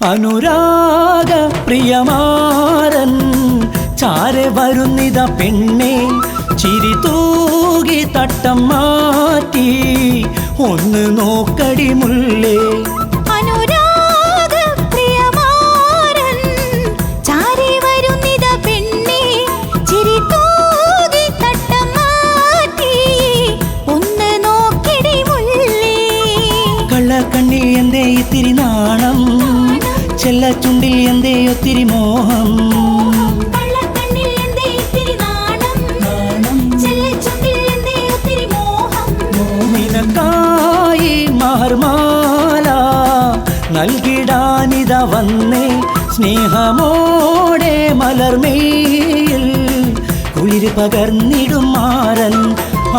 അനുരാഗ പ്രിയമാരൻ ചാരെ വരുന്നിത പെണ്ണേ ചിരി തൂകി തട്ടം മാറ്റി ഒന്ന് നോക്കടി മുല്ലേ കണ്ണിൽ എന്തേ ഇത്തിരി നാണം ചെല്ല ചുണ്ടിൽ എന്തേ ഒത്തിരി മോഹം നിനക്കായി മഹർമാല നൽകിടാനിത വന്നേ സ്നേഹമോടെ മലർമേയിൽ കുളിര് പകർന്നിടും മാരൻ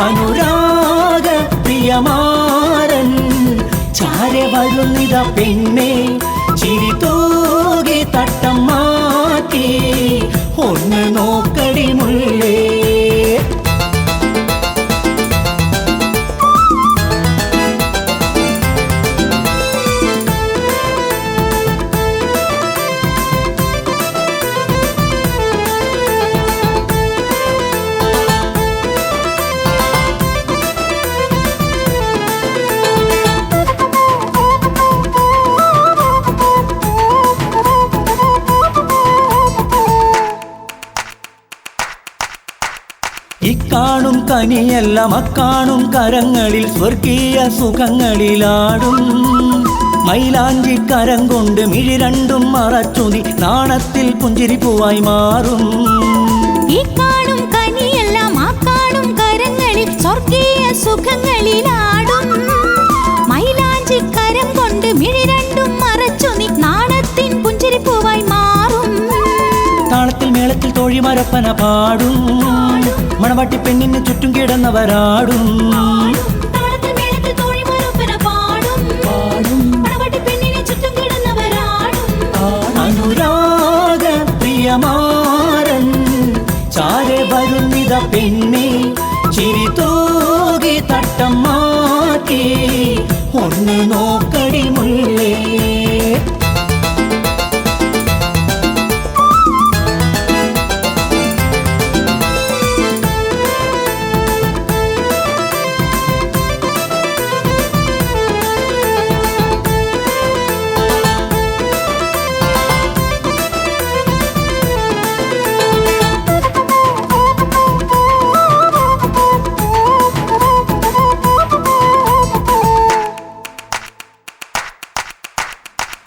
അനുരാഗ പ്രിയമാരൻ ചാരെ വരുന്നിത പെണ്ണേ ചിരി തൂകി തട്ടം മാറ്റി ഒന്ന് നോക്കടി മുല്ലേ ഇക്കാണും കനിയെല്ലാം അക്കാണും കരങ്ങളിൽ സ്വർഗീയ സുഖങ്ങളിലാടും മൈലാഞ്ചി കരം കൊണ്ട് മിഴി രണ്ടും മറച്ചുതി നാണത്തിൽ പുഞ്ചിരിപ്പൂവായി മാറും ഇക്കാണും കനിയെല്ലാം അക്കാണും കരങ്ങളിൽ സ്വർഗീയ സുഖങ്ങളിലാടും മൈലാഞ്ചി കരം കൊണ്ട് മിഴി രണ്ടും മറച്ചുതി നാണത്തിൻ പുഞ്ചിരിപ്പൂവായി മാറും താളത്തിൽ മേളത്തിൽ തോഴിമരപ്പന പാടും മണവാട്ടി പെണ്ണിന് ചുറ്റും കിടന്നവരാടും അനുരാഗ പ്രിയമാരൻ ചാരെ വരുന്നിത പെണ്ണേ ചിരി തൂകി തട്ടം മാറ്റി ഒന്ന് നോക്കടി മുല്ലേ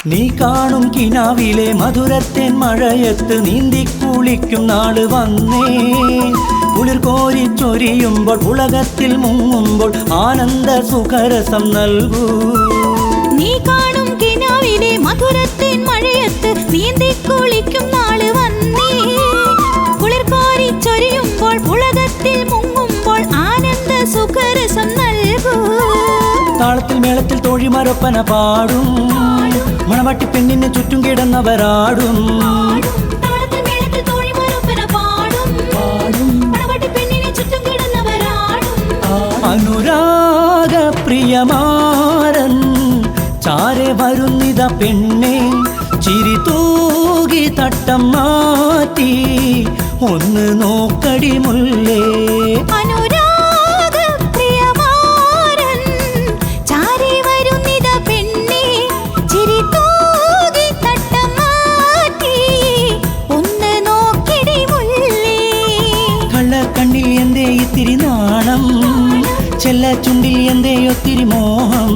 നീ കാണും കിനാവിലെ മധുരത്തേൻ മഴയത്ത് നീന്തി കുളിക്കും നാള് വന്നേ കുളിർ കോരി ചൊരിയുമ്പോൾ ഉലകത്തിൽ മുങ്ങുമ്പോൾ ആനന്ദ സുഖരസം നൽകൂ നീ കാണും കിനാവിലെ മധുരത്തേൻ മഴയത്ത് നീന്തി കുളിക്കും നാള് വന്നേ കുളിർ കോരി ചൊരിയുമ്പോൾ ഉലകത്തിൽ മുങ്ങുമ്പോൾ ആനന്ദ സുഖരസം നൽകൂ താളത്തിൽ മേളത്തിൽ തോഴിമരപ്പന പാടും മണവാട്ടി പെണ്ണിന് ചുറ്റും കിടന്നവരാടും അനുരാഗ പ്രിയമാരൻ ചാരെ വരുന്നിത പെണ്ണേ ചിരി തൂകി തട്ടം മാറ്റി ഒന്ന് നോക്കടി മുല്ലേ കണ്ണിൽ എന്തേ ഇത്തിരി നാണം ചെല്ല ചുണ്ടിൽ എന്തേ ഒത്തിരി മോഹം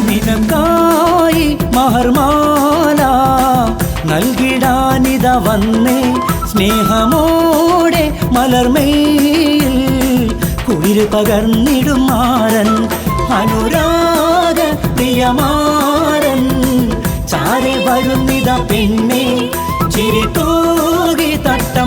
നിനക്കായി മഹർമാല നൽകിടാനിത വന്നേ സ്നേഹമോടെ മലർമേയിൽ കുളിര് പകർന്നിടും മാരൻ അനുരാഗ പ്രിയമാരൻ ചാരെ വരുന്നിത പെണ്ണേ ചിരി തൂകി തട്ടം